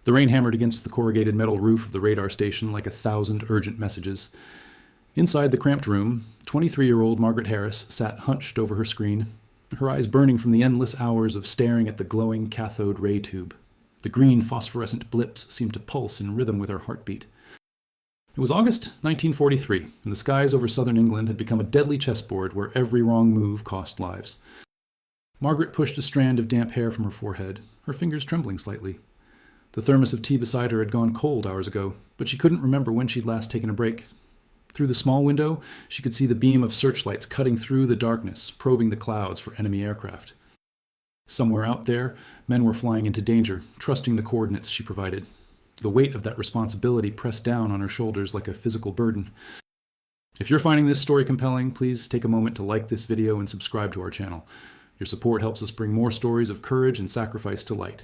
The rain hammered against the corrugated metal roof of the radar station like 1,000 urgent messages. Inside the cramped room, 23-year-old Margaret Harris sat hunched over her screen, her eyes burning from the endless hours of staring at the glowing cathode ray tube. The green phosphorescent blips seemed to pulse in rhythm with her heartbeat. It was August 1943, and the skies over southern England had become a deadly chessboard where every wrong move cost lives. Margaret pushed a strand of damp hair from her forehead, her fingers trembling slightly. The thermos of tea beside her had gone cold hours ago, but she couldn't remember when she'd last taken a break. Through the small window, she could see the beam of searchlights cutting through the darkness, probing the clouds for enemy aircraft. Somewhere out there, men were flying into danger, trusting the coordinates she provided. The weight of that responsibility pressed down on her shoulders like a physical burden. If you're finding this story compelling, please take a moment to like this video and subscribe to our channel. Your support helps us bring more stories of courage and sacrifice to light.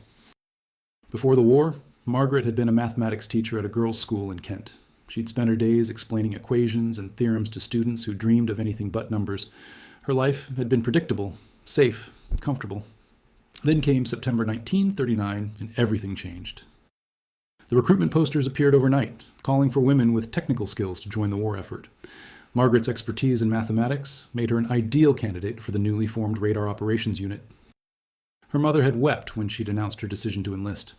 Before the war, Margaret had been a mathematics teacher at a girls' school in Kent. She'd spent her days explaining equations and theorems to students who dreamed of anything but numbers. Her life had been predictable, safe, comfortable. Then came September 1939, and everything changed. The recruitment posters appeared overnight, calling for women with technical skills to join the war effort. Margaret's expertise in mathematics made her an ideal candidate for the newly formed Radar Operations Unit. Her mother had wept when she'd announced her decision to enlist.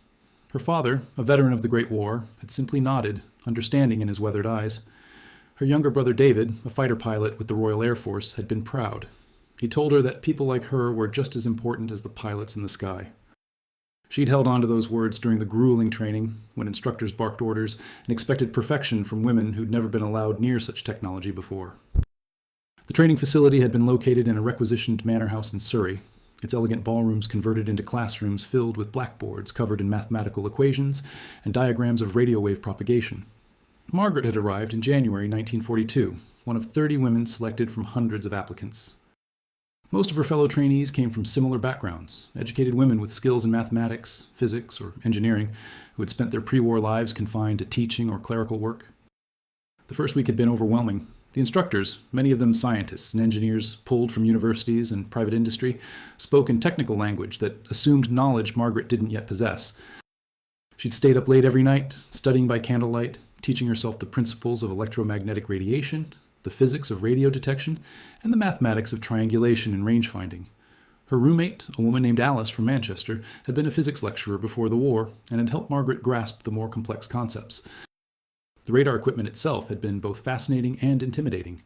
Her father, a veteran of the Great War, had simply nodded, understanding in his weathered eyes. Her younger brother David, a fighter pilot with the Royal Air Force, had been proud. He told her that people like her were just as important as the pilots in the sky. She'd held on to those words during the grueling training, when instructors barked orders and expected perfection from women who'd never been allowed near such technology before. The training facility had been located in a requisitioned manor house in Surrey, its elegant ballrooms converted into classrooms filled with blackboards covered in mathematical equations and diagrams of radio wave propagation. Margaret had arrived in January 1942, one of 30 women selected from hundreds of applicants. Most of her fellow trainees came from similar backgrounds, educated women with skills in mathematics, physics, or engineering, who had spent their pre-war lives confined to teaching or clerical work. The first week had been overwhelming. The instructors, many of them scientists and engineers pulled from universities and private industry, spoke in technical language that assumed knowledge Margaret didn't yet possess. She'd stayed up late every night, studying by candlelight, teaching herself the principles of electromagnetic radiation, the physics of radio detection, and the mathematics of triangulation and range finding. Her roommate, a woman named Alice from Manchester, had been a physics lecturer before the war and had helped Margaret grasp the more complex concepts. The radar equipment itself had been both fascinating and intimidating.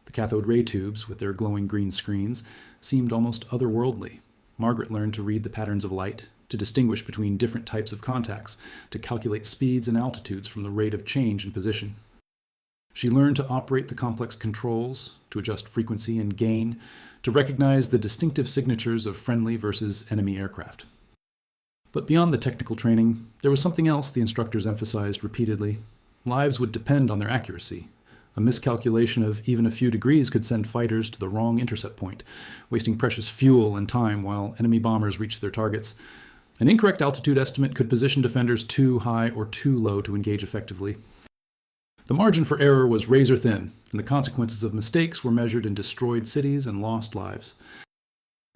The cathode ray tubes, with their glowing green screens, seemed almost otherworldly. Margaret learned to read the patterns of light, to distinguish between different types of contacts, to calculate speeds and altitudes from the rate of change in position. She learned to operate the complex controls, to adjust frequency and gain, to recognize the distinctive signatures of friendly versus enemy aircraft. But beyond the technical training, there was something else the instructors emphasized repeatedly. Lives would depend on their accuracy. A miscalculation of even a few degrees could send fighters to the wrong intercept point, wasting precious fuel and time while enemy bombers reached their targets. An incorrect altitude estimate could position defenders too high or too low to engage effectively. The margin for error was razor thin, and the consequences of mistakes were measured in destroyed cities and lost lives.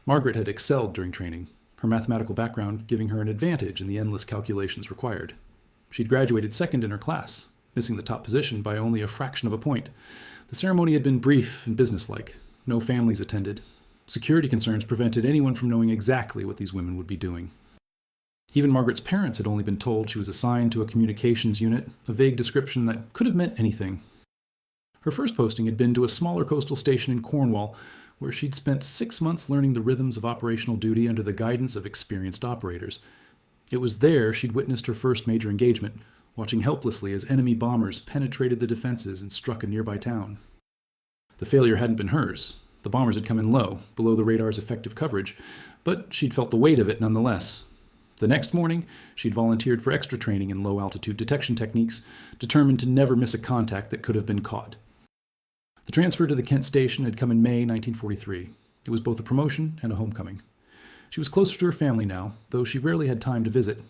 Margaret had excelled during training, her mathematical background giving her an advantage in the endless calculations required. She'd graduated second in her class, missing the top position by only a fraction of a point. The ceremony had been brief and businesslike. No families attended. Security concerns prevented anyone from knowing exactly what these women would be doing. Even Margaret's parents had only been told she was assigned to a communications unit, a vague description that could have meant anything. Her first posting had been to a smaller coastal station in Cornwall, where she'd spent 6 months learning the rhythms of operational duty under the guidance of experienced operators. It was there she'd witnessed her first major engagement, watching helplessly as enemy bombers penetrated the defenses and struck a nearby town. The failure hadn't been hers. The bombers had come in low, below the radar's effective coverage, but she'd felt the weight of it nonetheless. The next morning, she'd volunteered for extra training in low-altitude detection techniques, determined to never miss a contact that could have been caught. The transfer to the Kent station had come in May 1943. It was both a promotion and a homecoming. She was closer to her family now, though she rarely had time to visit.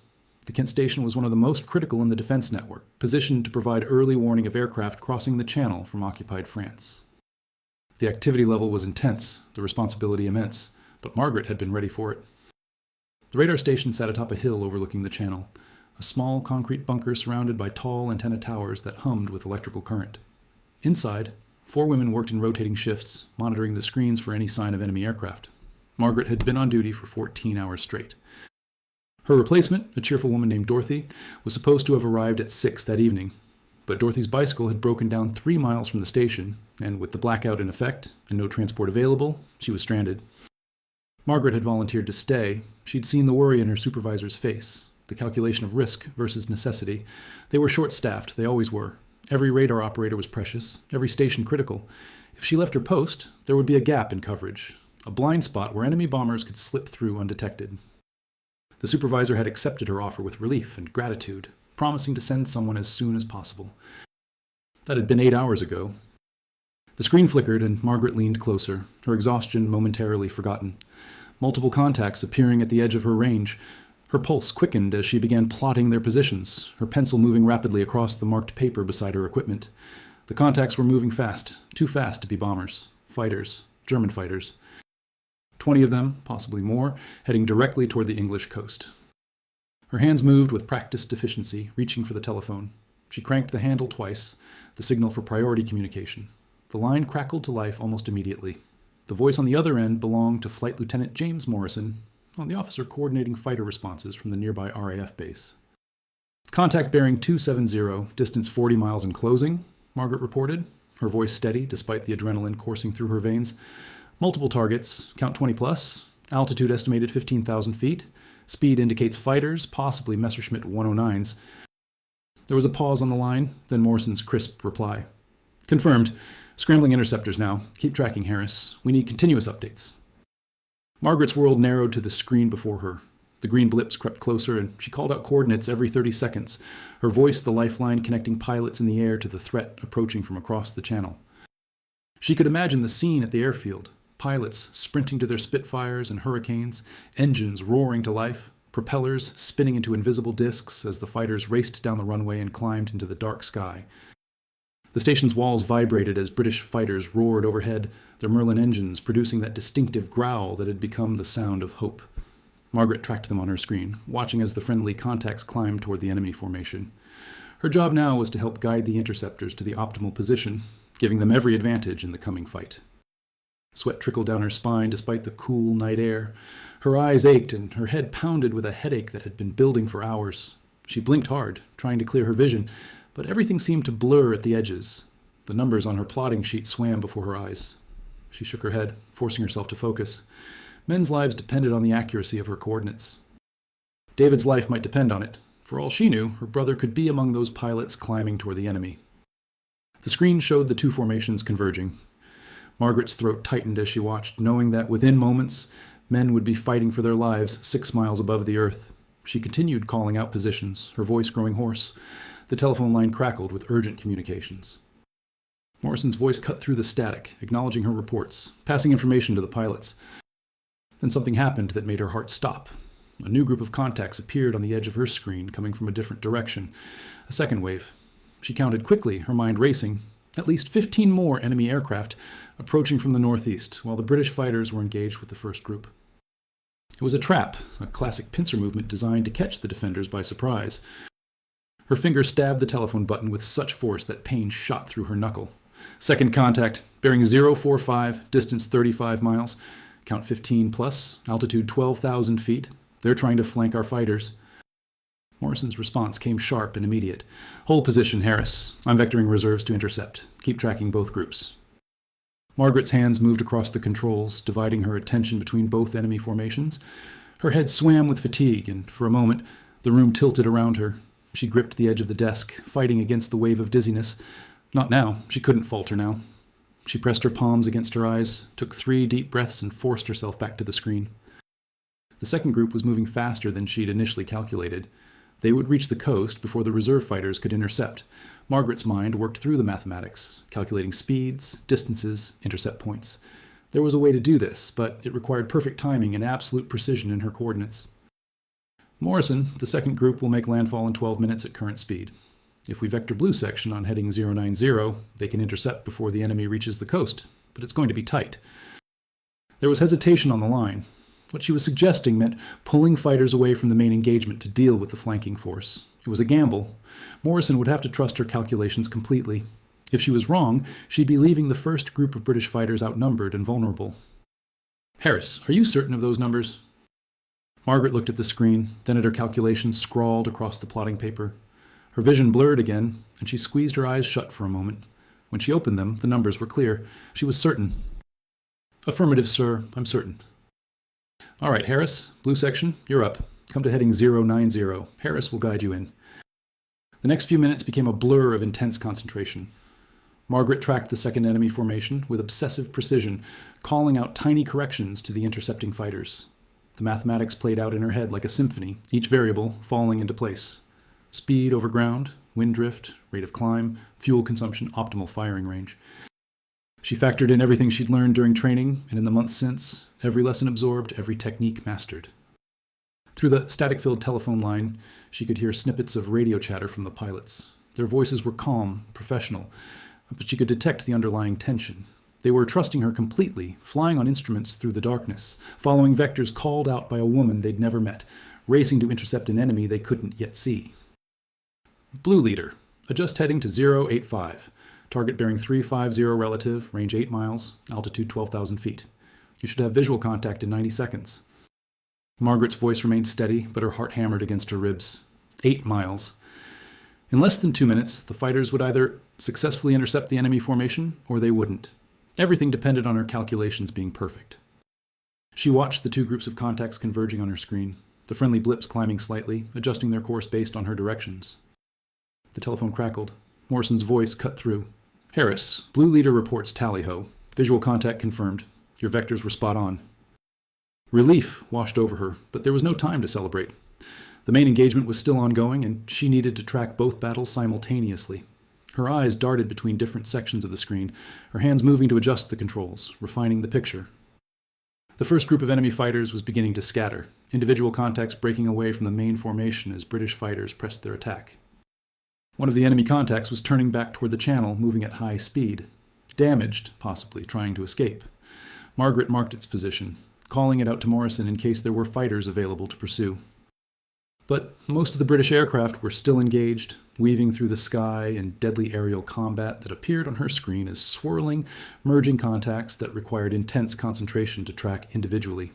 The Kent station was one of the most critical in the defense network, positioned to provide early warning of aircraft crossing the Channel from occupied France. The activity level was intense, the responsibility immense, but Margaret had been ready for it. The radar station sat atop a hill overlooking the Channel. a small concrete bunker surrounded by tall antenna towers that hummed with electrical current. Inside, 4 women worked in rotating shifts, monitoring the screens for any sign of enemy aircraft. Margaret had been on duty for 14 hours straight. Her replacement, a cheerful woman named Dorothy, was supposed to have arrived at 6 that evening, but Dorothy's bicycle had broken down 3 miles from the station, and with the blackout in effect and no transport available, she was stranded. Margaret had volunteered to stay. She'd seen the worry in her supervisor's face, the calculation of risk versus necessity. They were short-staffed, they always were. Every radar operator was precious, every station critical. If she left her post, there would be a gap in coverage, a blind spot where enemy bombers could slip through undetected. The supervisor had accepted her offer with relief and gratitude, promising to send someone as soon as possible. That had been 8 hours ago. The screen flickered and Margaret leaned closer, her exhaustion momentarily forgotten. Multiple contacts appearing at the edge of her range. Her pulse quickened as she began plotting their positions, her pencil moving rapidly across the marked paper beside her equipment. The contacts were moving fast, too fast to be bombers, fighters, German fighters. 20 of them, possibly more, heading directly toward the English coast. Her hands moved with practiced efficiency, reaching for the telephone. She cranked the handle twice, the signal for priority communication. The line crackled to life almost immediately. The voice on the other end belonged to Flight Lieutenant James Morrison, the officer coordinating fighter responses from the nearby RAF base. Contact bearing 270, distance 40 miles and closing, Margaret reported, her voice steady despite the adrenaline coursing through her veins. Multiple targets, count 20 plus, altitude estimated 15,000 feet, speed indicates fighters, possibly Messerschmitt 109s. There was a pause on the line, then Morrison's crisp reply. Confirmed. Scrambling interceptors now. Keep tracking, Harris. We need continuous updates. Margaret's world narrowed to the screen before her. The green blips crept closer, and she called out coordinates every 30 seconds, her voice the lifeline connecting pilots in the air to the threat approaching from across the channel. She could imagine the scene at the airfield, pilots sprinting to their Spitfires and Hurricanes, engines roaring to life, propellers spinning into invisible discs as the fighters raced down the runway and climbed into the dark sky. The station's walls vibrated as British fighters roared overhead, their Merlin engines producing that distinctive growl that had become the sound of hope. Margaret tracked them on her screen, watching as the friendly contacts climbed toward the enemy formation. Her job now was to help guide the interceptors to the optimal position, giving them every advantage in the coming fight. Sweat trickled down her spine despite the cool night air. Her eyes ached and her head pounded with a headache that had been building for hours. She blinked hard, trying to clear her vision, but everything seemed to blur at the edges. The numbers on her plotting sheet swam before her eyes. She shook her head, forcing herself to focus. Men's lives depended on the accuracy of her coordinates. David's life might depend on it. For all she knew, her brother could be among those pilots climbing toward the enemy. The screen showed the 2 formations converging. Margaret's throat tightened as she watched, knowing that within moments, men would be fighting for their lives 6 miles above the earth. She continued calling out positions, her voice growing hoarse. The telephone line crackled with urgent communications. Morrison's voice cut through the static, acknowledging her reports, passing information to the pilots. Then something happened that made her heart stop. A new group of contacts appeared on the edge of her screen, coming from a different direction. A second wave. She counted quickly, her mind racing. At least 15 more enemy aircraft approaching from the northeast, while the British fighters were engaged with the first group. It was a trap, a classic pincer movement designed to catch the defenders by surprise. Her finger stabbed the telephone button with such force that pain shot through her knuckle. Second contact, bearing 045, distance 35 miles, count 15 plus, altitude 12,000 feet. They're trying to flank our fighters. Morrison's response came sharp and immediate. Hold position, Harris. I'm vectoring reserves to intercept. Keep tracking both groups. Margaret's hands moved across the controls, dividing her attention between both enemy formations. Her head swam with fatigue, and for a moment, the room tilted around her. She gripped the edge of the desk, fighting against the wave of dizziness. Not now. She couldn't falter now. She pressed her palms against her eyes, took 3 deep breaths, and forced herself back to the screen. The second group was moving faster than she'd initially calculated. They would reach the coast before the reserve fighters could intercept. Margaret's mind worked through the mathematics, calculating speeds, distances, intercept points. There was a way to do this, but it required perfect timing and absolute precision in her coordinates. Morrison, the second group, will make landfall in 12 minutes at current speed. If we vector blue section on heading 090, they can intercept before the enemy reaches the coast, but it's going to be tight. There was hesitation on the line. What she was suggesting meant pulling fighters away from the main engagement to deal with the flanking force. It was a gamble. Morrison would have to trust her calculations completely. If she was wrong, she'd be leaving the first group of British fighters outnumbered and vulnerable. Harris, are you certain of those numbers? Margaret looked at the screen, then at her calculations scrawled across the plotting paper. Her vision blurred again, and she squeezed her eyes shut for a moment. When she opened them, the numbers were clear. She was certain. Affirmative, sir. I'm certain. All right, Harris, blue section, you're up. Come to heading 090. Harris will guide you in. The next few minutes became a blur of intense concentration. Margaret tracked the second enemy formation with obsessive precision, calling out tiny corrections to the intercepting fighters. The mathematics played out in her head like a symphony, each variable falling into place. Speed over ground, wind drift, rate of climb, fuel consumption, optimal firing range. She factored in everything she'd learned during training, and in the months since, every lesson absorbed, every technique mastered. Through the static-filled telephone line, she could hear snippets of radio chatter from the pilots. Their voices were calm, professional, but she could detect the underlying tension. They were trusting her completely, flying on instruments through the darkness, following vectors called out by a woman they'd never met, racing to intercept an enemy they couldn't yet see. Blue leader, adjust heading to 085. Target bearing 350 relative, range 8 miles, altitude 12,000 feet. You should have visual contact in 90 seconds. Margaret's voice remained steady, but her heart hammered against her ribs. 8 miles. In less than 2 minutes, the fighters would either successfully intercept the enemy formation, or they wouldn't. Everything depended on her calculations being perfect. She watched the two groups of contacts converging on her screen, the friendly blips climbing slightly, adjusting their course based on her directions. The telephone crackled. Morrison's voice cut through. Harris, blue leader reports tally-ho. Visual contact confirmed. Your vectors were spot on. Relief washed over her, but there was no time to celebrate. The main engagement was still ongoing, and she needed to track both battles simultaneously. Her eyes darted between different sections of the screen, her hands moving to adjust the controls, refining the picture. The first group of enemy fighters was beginning to scatter, individual contacts breaking away from the main formation as British fighters pressed their attack. One of the enemy contacts was turning back toward the channel, moving at high speed. Damaged, possibly, trying to escape. Margaret marked its position, calling it out to Morrison in case there were fighters available to pursue. But most of the British aircraft were still engaged, weaving through the sky in deadly aerial combat that appeared on her screen as swirling, merging contacts that required intense concentration to track individually.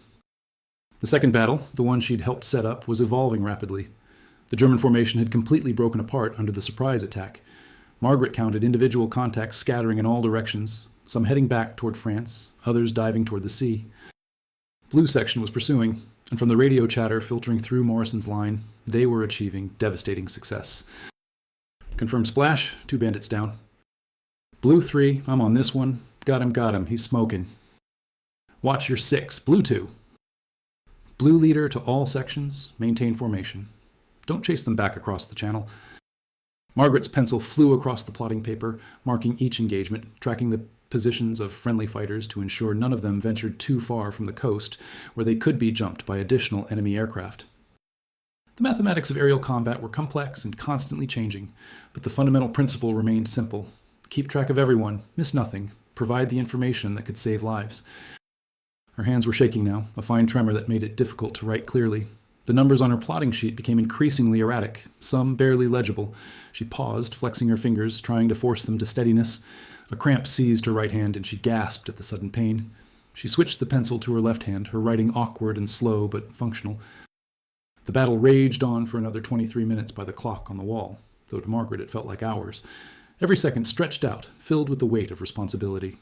The second battle, the one she'd helped set up, was evolving rapidly. The German formation had completely broken apart under the surprise attack. Margaret counted individual contacts scattering in all directions, some heading back toward France, others diving toward the sea. Blue section was pursuing, and from the radio chatter filtering through Morrison's line, they were achieving devastating success. Confirmed splash, 2 bandits down. Blue 3, I'm on this one. Got him, he's smoking. Watch your 6, blue 2. Blue leader to all sections, maintain formation. Don't chase them back across the channel. Margaret's pencil flew across the plotting paper, marking each engagement, tracking the positions of friendly fighters to ensure none of them ventured too far from the coast, where they could be jumped by additional enemy aircraft. The mathematics of aerial combat were complex and constantly changing, but the fundamental principle remained simple. Keep track of everyone, miss nothing, provide the information that could save lives. Her hands were shaking now, a fine tremor that made it difficult to write clearly. The numbers on her plotting sheet became increasingly erratic, some barely legible. She paused, flexing her fingers, trying to force them to steadiness. A cramp seized her right hand, and she gasped at the sudden pain. She switched the pencil to her left hand, her writing awkward and slow but functional. The battle raged on for another 23 minutes by the clock on the wall, though to Margaret it felt like hours. Every second stretched out, filled with the weight of responsibility.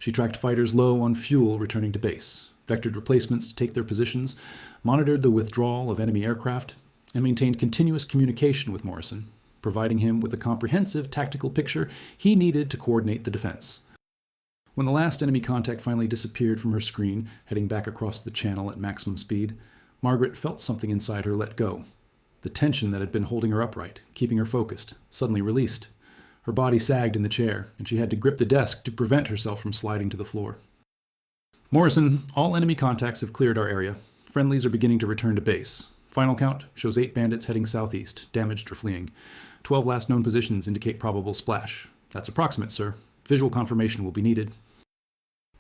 She tracked fighters low on fuel returning to base, vectored replacements to take their positions, monitored the withdrawal of enemy aircraft, and maintained continuous communication with Morrison, providing him with the comprehensive tactical picture he needed to coordinate the defense. When the last enemy contact finally disappeared from her screen, heading back across the channel at maximum speed, Margaret felt something inside her let go. The tension that had been holding her upright, keeping her focused, suddenly released. Her body sagged in the chair, and she had to grip the desk to prevent herself from sliding to the floor. Morrison, all enemy contacts have cleared our area. Friendlies are beginning to return to base. Final count shows 8 bandits heading southeast, damaged or fleeing. 12 last known positions indicate probable splash. That's approximate, sir. Visual confirmation will be needed.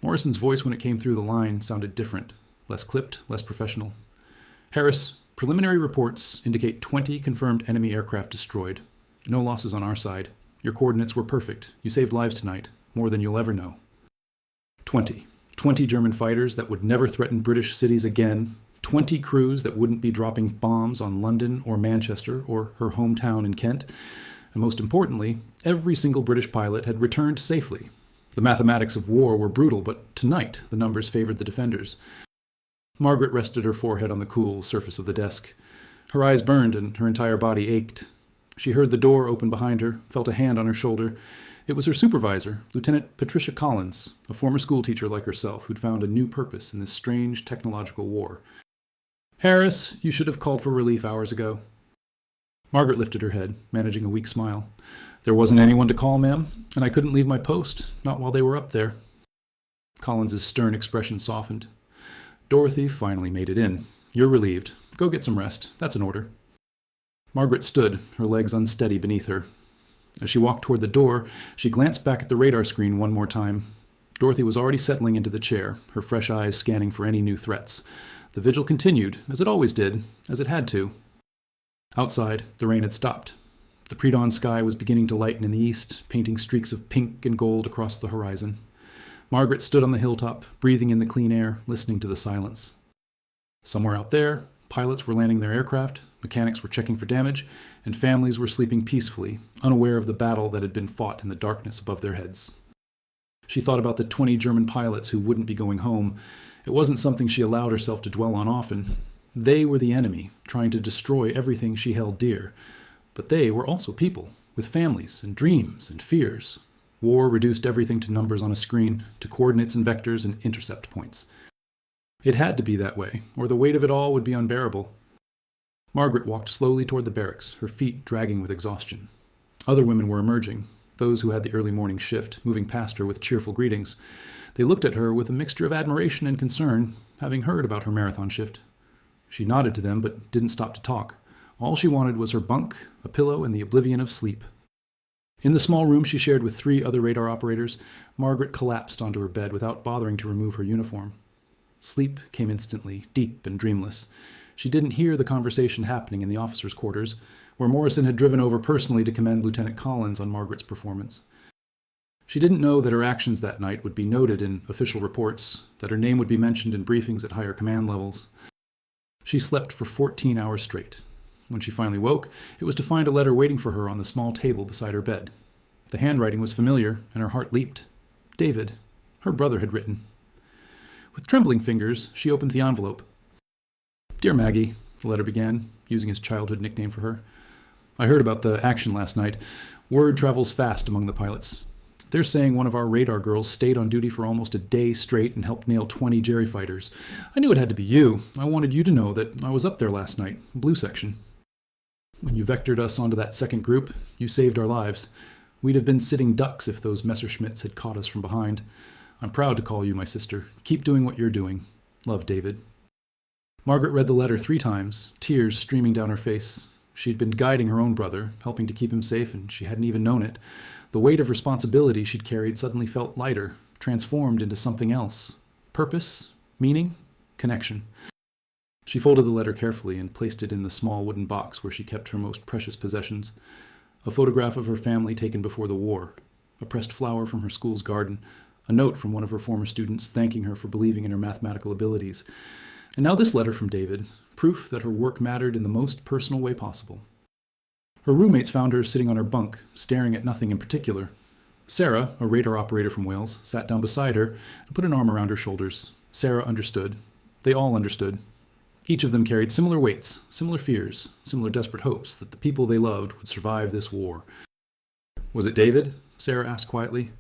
Morrison's voice when it came through the line sounded different, less clipped, less professional. Harris, Preliminary reports indicate 20 confirmed enemy aircraft destroyed. No losses on our side. Your coordinates were perfect. You saved lives tonight, more than you'll ever know. 20. 20 German fighters that would never threaten British cities again. 20 crews that wouldn't be dropping bombs on London or Manchester or her hometown in Kent. And most importantly, every single British pilot had returned safely. The mathematics of war were brutal, but tonight the numbers favored the defenders. Margaret rested her forehead on the cool surface of the desk. Her eyes burned and her entire body ached. She heard the door open behind her, felt a hand on her shoulder. It was her supervisor, Lieutenant Patricia Collins, a former schoolteacher like herself who'd found a new purpose in this strange technological war. "Harris, you should have called for relief hours ago." Margaret lifted her head, managing a weak smile. "There wasn't anyone to call, ma'am, and I couldn't leave my post, not while they were up there." Collins's stern expression softened. "Dorothy finally made it in. You're relieved. Go get some rest. That's an order." Margaret stood, her legs unsteady beneath her. As she walked toward the door, she glanced back at the radar screen one more time. Dorothy was already settling into the chair, her fresh eyes scanning for any new threats. The vigil continued, as it always did, as it had to. Outside, the rain had stopped. The pre-dawn sky was beginning to lighten in the east, painting streaks of pink and gold across the horizon. Margaret stood on the hilltop, breathing in the clean air, listening to the silence. Somewhere out there, pilots were landing their aircraft, mechanics were checking for damage, and families were sleeping peacefully, unaware of the battle that had been fought in the darkness above their heads. She thought about the 20 German pilots who wouldn't be going home. It wasn't something she allowed herself to dwell on often. They were the enemy, trying to destroy everything she held dear. But they were also people, with families and dreams and fears. War reduced everything to numbers on a screen, to coordinates and vectors and intercept points. It had to be that way, or the weight of it all would be unbearable. Margaret walked slowly toward the barracks, her feet dragging with exhaustion. Other women were emerging, those who had the early morning shift, moving past her with cheerful greetings. They looked at her with a mixture of admiration and concern, having heard about her marathon shift. She nodded to them, but didn't stop to talk. All she wanted was her bunk, a pillow, and the oblivion of sleep. In the small room she shared with 3 other radar operators, Margaret collapsed onto her bed without bothering to remove her uniform. Sleep came instantly, deep and dreamless. She didn't hear the conversation happening in the officers' quarters, where Morrison had driven over personally to commend Lieutenant Collins on Margaret's performance. She didn't know that her actions that night would be noted in official reports, that her name would be mentioned in briefings at higher command levels. She slept for 14 hours straight. When she finally woke, it was to find a letter waiting for her on the small table beside her bed. The handwriting was familiar, and her heart leaped. David, her brother, had written. With trembling fingers, she opened the envelope. "Dear Maggie," the letter began, using his childhood nickname for her. "I heard about the action last night. Word travels fast among the pilots. They're saying one of our radar girls stayed on duty for almost a day straight and helped nail 20 Jerry fighters. I knew it had to be you. I wanted you to know that I was up there last night, blue section. When you vectored us onto that second group, you saved our lives. We'd have been sitting ducks if those Messerschmitts had caught us from behind. I'm proud to call you my sister. Keep doing what you're doing. Love, David." Margaret read the letter 3 times, tears streaming down her face. She'd been guiding her own brother, helping to keep him safe, and she hadn't even known it. The weight of responsibility she'd carried suddenly felt lighter, transformed into something else. Purpose, meaning, connection. She folded the letter carefully and placed it in the small wooden box where she kept her most precious possessions. A photograph of her family taken before the war, a pressed flower from her school's garden, a note from one of her former students thanking her for believing in her mathematical abilities. And now this letter from David, proof that her work mattered in the most personal way possible. Her roommates found her sitting on her bunk, staring at nothing in particular. Sarah, a radar operator from Wales, sat down beside her and put an arm around her shoulders. Sarah understood. They all understood. Each of them carried similar weights, similar fears, similar desperate hopes that the people they loved would survive this war. "Was it David?" Sarah asked quietly.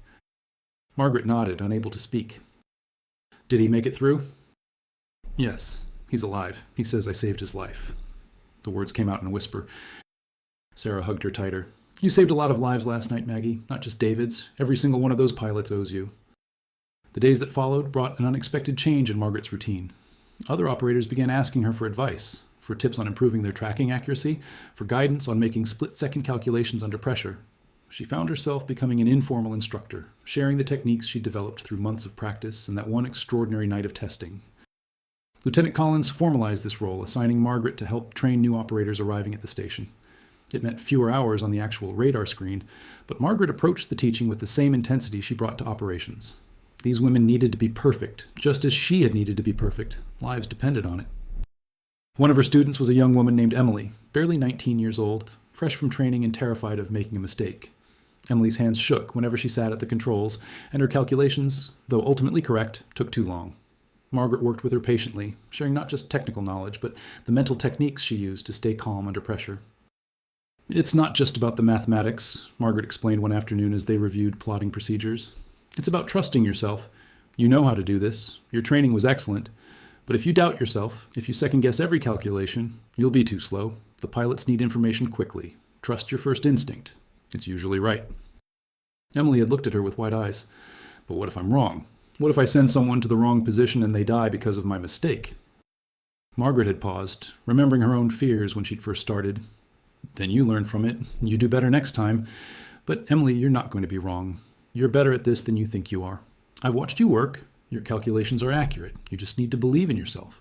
Margaret nodded, unable to speak. "Did he make it through?" "Yes, he's alive. He says I saved his life." The words came out in a whisper. Sarah hugged her tighter. "You saved a lot of lives last night, Maggie, not just David's. Every single one of those pilots owes you." The days that followed brought an unexpected change in Margaret's routine. Other operators began asking her for advice, for tips on improving their tracking accuracy, for guidance on making split-second calculations under pressure. She found herself becoming an informal instructor, sharing the techniques she'd developed through months of practice and that one extraordinary night of testing. Lieutenant Collins formalized this role, assigning Margaret to help train new operators arriving at the station. It meant fewer hours on the actual radar screen, but Margaret approached the teaching with the same intensity she brought to operations. These women needed to be perfect, just as she had needed to be perfect. Lives depended on it. One of her students was a young woman named Emily, barely 19 years old, fresh from training and terrified of making a mistake. Emily's hands shook whenever she sat at the controls, and her calculations, though ultimately correct, took too long. Margaret worked with her patiently, sharing not just technical knowledge, but the mental techniques she used to stay calm under pressure. "It's not just about the mathematics," Margaret explained one afternoon as they reviewed plotting procedures. "It's about trusting yourself. You know how to do this. Your training was excellent. But if you doubt yourself, if you second-guess every calculation, you'll be too slow. The pilots need information quickly. Trust your first instinct. It's usually right." Emily had looked at her with wide eyes. "But what if I'm wrong? What if I send someone to the wrong position and they die because of my mistake?" Margaret had paused, remembering her own fears when she'd first started. "Then you learn from it. You do better next time. But Emily, you're not going to be wrong. You're better at this than you think you are. I've watched you work. Your calculations are accurate. You just need to believe in yourself."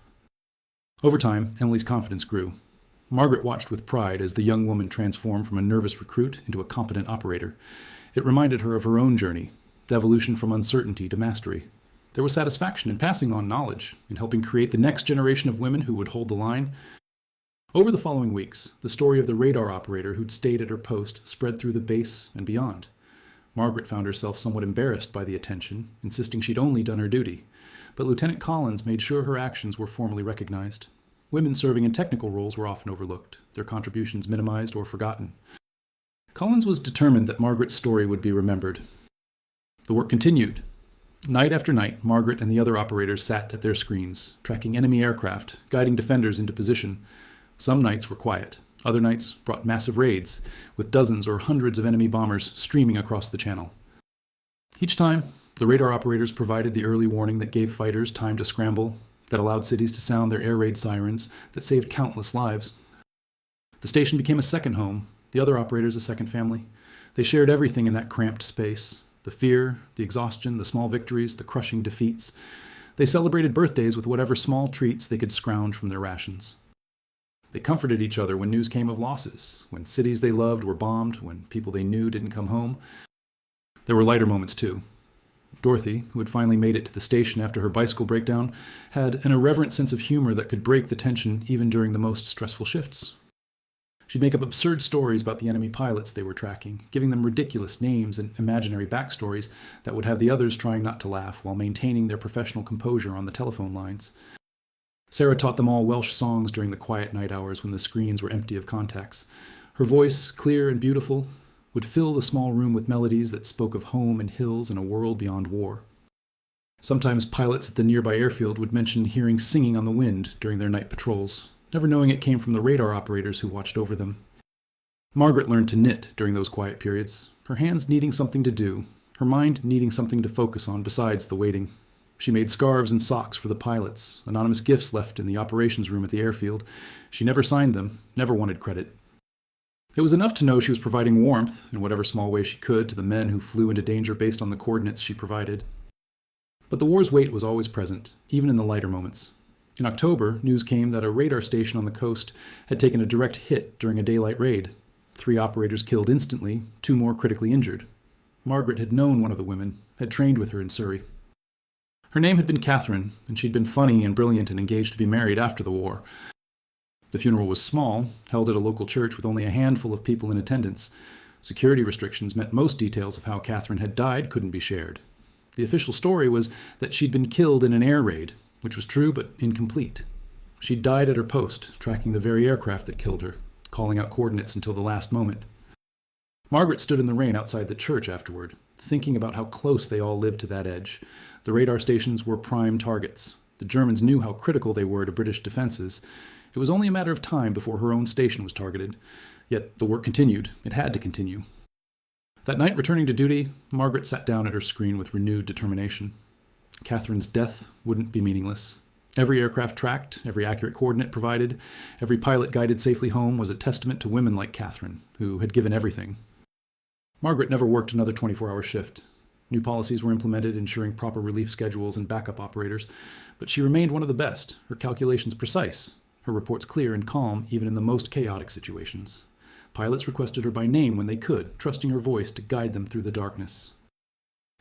Over time, Emily's confidence grew. Margaret watched with pride as the young woman transformed from a nervous recruit into a competent operator. It reminded her of her own journey, the evolution from uncertainty to mastery. There was satisfaction in passing on knowledge, in helping create the next generation of women who would hold the line. Over the following weeks, the story of the radar operator who'd stayed at her post spread through the base and beyond. Margaret found herself somewhat embarrassed by the attention, insisting she'd only done her duty. But Lieutenant Collins made sure her actions were formally recognized. Women serving in technical roles were often overlooked, their contributions minimized or forgotten. Collins was determined that Margaret's story would be remembered. The work continued. Night after night, Margaret and the other operators sat at their screens, tracking enemy aircraft, guiding defenders into position. Some nights were quiet. Other nights brought massive raids, with dozens or hundreds of enemy bombers streaming across the channel. Each time, the radar operators provided the early warning that gave fighters time to scramble, that allowed cities to sound their air raid sirens, that saved countless lives. The station became a second home, the other operators a second family. They shared everything in that cramped space: the fear, the exhaustion, the small victories, the crushing defeats. They celebrated birthdays with whatever small treats they could scrounge from their rations. They comforted each other when news came of losses, when cities they loved were bombed, when people they knew didn't come home. There were lighter moments, too. Dorothy, who had finally made it to the station after her bicycle breakdown, had an irreverent sense of humor that could break the tension even during the most stressful shifts. She'd make up absurd stories about the enemy pilots they were tracking, giving them ridiculous names and imaginary backstories that would have the others trying not to laugh while maintaining their professional composure on the telephone lines. Sarah taught them all Welsh songs during the quiet night hours when the screens were empty of contacts. Her voice, clear and beautiful, would fill the small room with melodies that spoke of home and hills and a world beyond war. Sometimes pilots at the nearby airfield would mention hearing singing on the wind during their night patrols, never knowing it came from the radar operators who watched over them. Margaret learned to knit during those quiet periods, her hands needing something to do, her mind needing something to focus on besides the waiting. She made scarves and socks for the pilots, anonymous gifts left in the operations room at the airfield. She never signed them, never wanted credit. It was enough to know she was providing warmth, in whatever small way she could, to the men who flew into danger based on the coordinates she provided. But the war's weight was always present, even in the lighter moments. In October, news came that a radar station on the coast had taken a direct hit during a daylight raid. 3 operators killed instantly, 2 more critically injured. Margaret had known one of the women, had trained with her in Surrey. Her name had been Catherine, and she'd been funny and brilliant and engaged to be married after the war. The funeral was small, held at a local church with only a handful of people in attendance. Security restrictions meant most details of how Catherine had died couldn't be shared. The official story was that she'd been killed in an air raid, which was true but incomplete. She'd died at her post, tracking the very aircraft that killed her, calling out coordinates until the last moment. Margaret stood in the rain outside the church afterward, thinking about how close they all lived to that edge. The radar stations were prime targets. The Germans knew how critical they were to British defenses. It was only a matter of time before her own station was targeted. Yet the work continued. It had to continue. That night, returning to duty, Margaret sat down at her screen with renewed determination. Catherine's death wouldn't be meaningless. Every aircraft tracked, every accurate coordinate provided, every pilot guided safely home was a testament to women like Catherine, who had given everything. Margaret never worked another 24-hour shift. New policies were implemented, ensuring proper relief schedules and backup operators. But she remained one of the best, her calculations precise, her reports clear and calm even in the most chaotic situations. Pilots requested her by name when they could, trusting her voice to guide them through the darkness.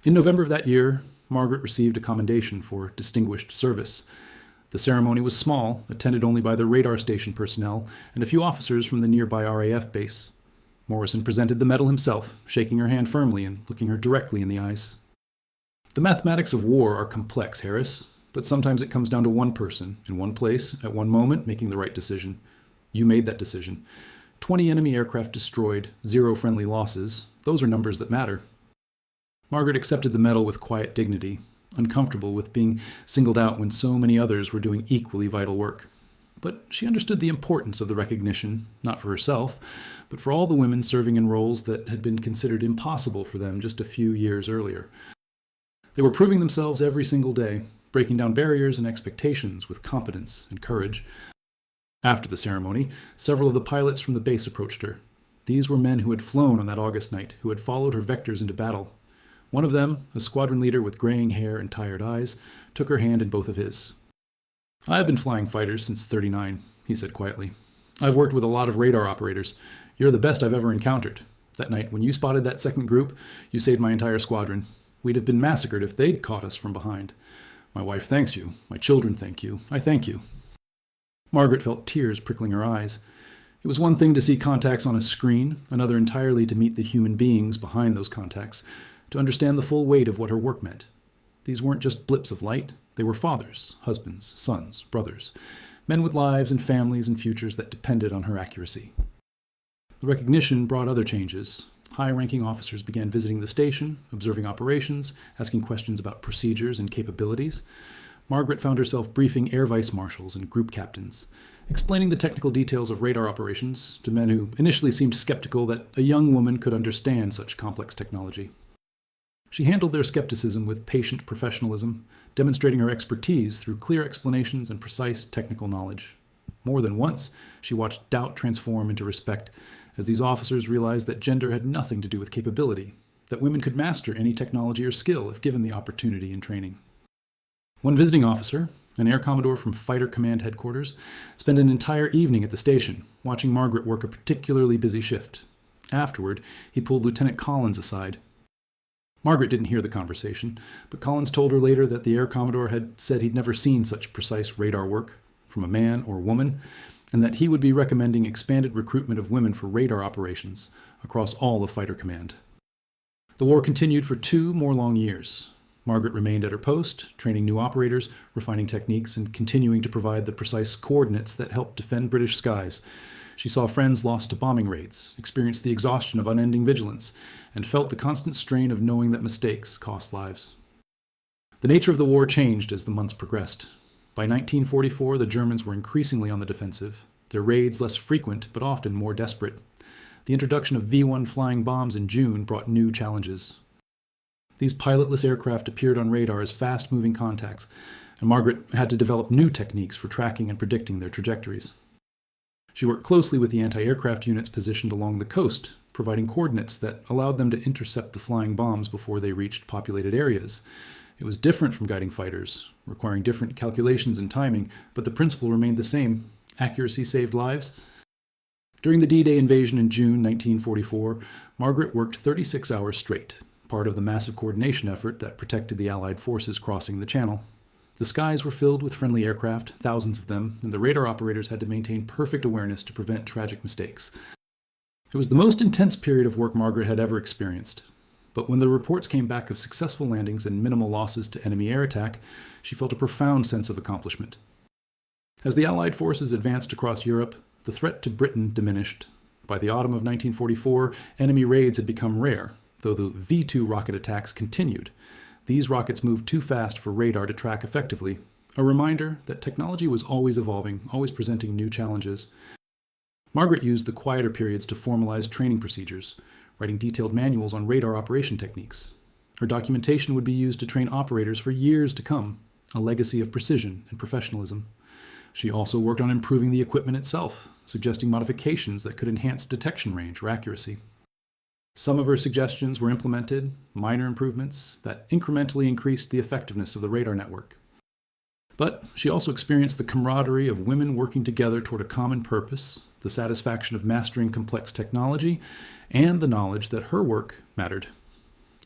In November of that year, Margaret received a commendation for distinguished service. The ceremony was small, attended only by the radar station personnel and a few officers from the nearby RAF base. Morrison presented the medal himself, shaking her hand firmly and looking her directly in the eyes. The mathematics of war are complex, Harris, but sometimes it comes down to one person, in one place, at one moment, making the right decision. You made that decision. 20 enemy aircraft destroyed, 0 friendly losses. Those are numbers that matter. Margaret accepted the medal with quiet dignity, uncomfortable with being singled out when so many others were doing equally vital work. But she understood the importance of the recognition, not for herself, but for all the women serving in roles that had been considered impossible for them just a few years earlier. They were proving themselves every single day, breaking down barriers and expectations with competence and courage. After the ceremony, several of the pilots from the base approached her. These were men who had flown on that August night, who had followed her vectors into battle. One of them, a squadron leader with graying hair and tired eyes, took her hand in both of his. "I've been flying fighters since '39, he said quietly. "I've worked with a lot of radar operators. You're the best I've ever encountered. That night, when you spotted that second group, you saved my entire squadron. We'd have been massacred if they'd caught us from behind. My wife thanks you. My children thank you. I thank you." Margaret felt tears prickling her eyes. It was one thing to see contacts on a screen, another entirely to meet the human beings behind those contacts, to understand the full weight of what her work meant. These weren't just blips of light. They were fathers, husbands, sons, brothers, men with lives and families and futures that depended on her accuracy. The recognition brought other changes. High-ranking officers began visiting the station, observing operations, asking questions about procedures and capabilities. Margaret found herself briefing air vice marshals and group captains, explaining the technical details of radar operations to men who initially seemed skeptical that a young woman could understand such complex technology. She handled their skepticism with patient professionalism, demonstrating her expertise through clear explanations and precise technical knowledge. More than once, she watched doubt transform into respect as these officers realized that gender had nothing to do with capability, that women could master any technology or skill if given the opportunity and training. One visiting officer, an air commodore from Fighter Command Headquarters, spent an entire evening at the station, watching Margaret work a particularly busy shift. Afterward, he pulled Lieutenant Collins aside. Margaret didn't hear the conversation, but Collins told her later that the air commodore had said he'd never seen such precise radar work from a man or woman, and that he would be recommending expanded recruitment of women for radar operations across all of Fighter Command. The war continued for 2 more long years. Margaret remained at her post, training new operators, refining techniques, and continuing to provide the precise coordinates that helped defend British skies. She saw friends lost to bombing raids, experienced the exhaustion of unending vigilance, and felt the constant strain of knowing that mistakes cost lives. The nature of the war changed as the months progressed. By 1944, the Germans were increasingly on the defensive, their raids less frequent but often more desperate. The introduction of V-1 flying bombs in June brought new challenges. These pilotless aircraft appeared on radar as fast-moving contacts, and Margaret had to develop new techniques for tracking and predicting their trajectories. She worked closely with the anti-aircraft units positioned along the coast, providing coordinates that allowed them to intercept the flying bombs before they reached populated areas. It was different from guiding fighters, requiring different calculations and timing, but the principle remained the same. Accuracy saved lives. During the D-Day invasion in June 1944, Margaret worked 36 hours straight, part of the massive coordination effort that protected the Allied forces crossing the Channel. The skies were filled with friendly aircraft, thousands of them, and the radar operators had to maintain perfect awareness to prevent tragic mistakes. It was the most intense period of work Margaret had ever experienced. But when the reports came back of successful landings and minimal losses to enemy air attack, she felt a profound sense of accomplishment. As the Allied forces advanced across Europe, the threat to Britain diminished. By the autumn of 1944, enemy raids had become rare, though the V-2 rocket attacks continued. These rockets moved too fast for radar to track effectively, a reminder that technology was always evolving, always presenting new challenges. Margaret used the quieter periods to formalize training procedures, writing detailed manuals on radar operation techniques. Her documentation would be used to train operators for years to come, a legacy of precision and professionalism. She also worked on improving the equipment itself, suggesting modifications that could enhance detection range or accuracy. Some of her suggestions were implemented, minor improvements that incrementally increased the effectiveness of the radar network. But she also experienced the camaraderie of women working together toward a common purpose, the satisfaction of mastering complex technology, and the knowledge that her work mattered.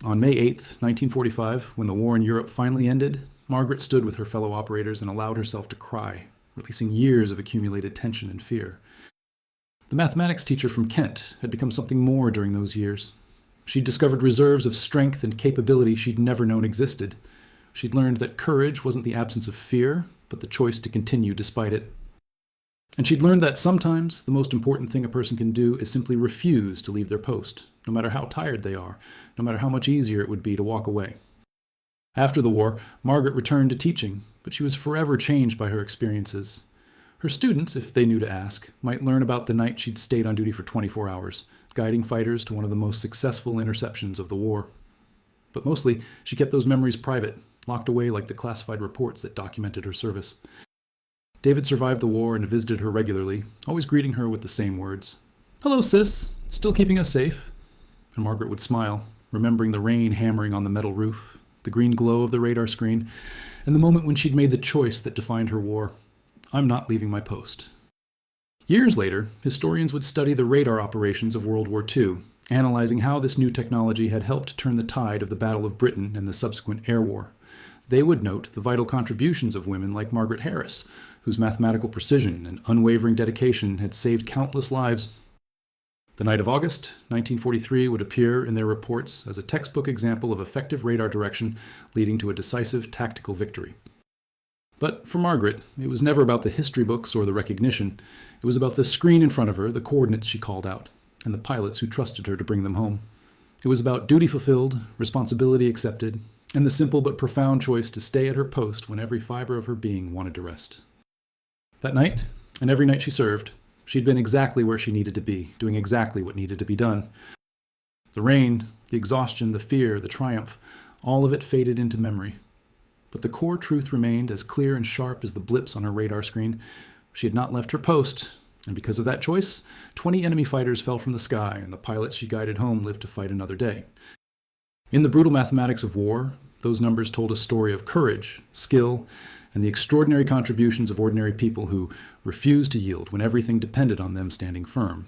On May 8, 1945, when the war in Europe finally ended, Margaret stood with her fellow operators and allowed herself to cry, releasing years of accumulated tension and fear. The mathematics teacher from Kent had become something more during those years. She'd discovered reserves of strength and capability she'd never known existed. She'd learned that courage wasn't the absence of fear, but the choice to continue despite it. And she'd learned that sometimes the most important thing a person can do is simply refuse to leave their post, no matter how tired they are, no matter how much easier it would be to walk away. After the war, Margaret returned to teaching, but she was forever changed by her experiences. Her students, if they knew to ask, might learn about the night she'd stayed on duty for 24 hours, guiding fighters to one of the most successful interceptions of the war. But mostly, she kept those memories private, locked away like the classified reports that documented her service. David survived the war and visited her regularly, always greeting her with the same words. "Hello, sis. Still keeping us safe?" And Margaret would smile, remembering the rain hammering on the metal roof, the green glow of the radar screen, and the moment when she'd made the choice that defined her war. I'm not leaving my post. Years later, historians would study the radar operations of World War II, analyzing how this new technology had helped turn the tide of the Battle of Britain and the subsequent air war. They would note the vital contributions of women like Margaret Harris, whose mathematical precision and unwavering dedication had saved countless lives. The night of August 1943 would appear in their reports as a textbook example of effective radar direction leading to a decisive tactical victory. But for Margaret, it was never about the history books or the recognition. It was about the screen in front of her, the coordinates she called out, and the pilots who trusted her to bring them home. It was about duty fulfilled, responsibility accepted, and the simple but profound choice to stay at her post when every fiber of her being wanted to rest. That night, and every night she served, she'd been exactly where she needed to be, doing exactly what needed to be done. The rain, the exhaustion, the fear, the triumph, all of it faded into memory. But the core truth remained as clear and sharp as the blips on her radar screen. She had not left her post, and because of that choice, 20 enemy fighters fell from the sky, and the pilots she guided home lived to fight another day. In the brutal mathematics of war, those numbers told a story of courage, skill, and the extraordinary contributions of ordinary people who refused to yield when everything depended on them standing firm.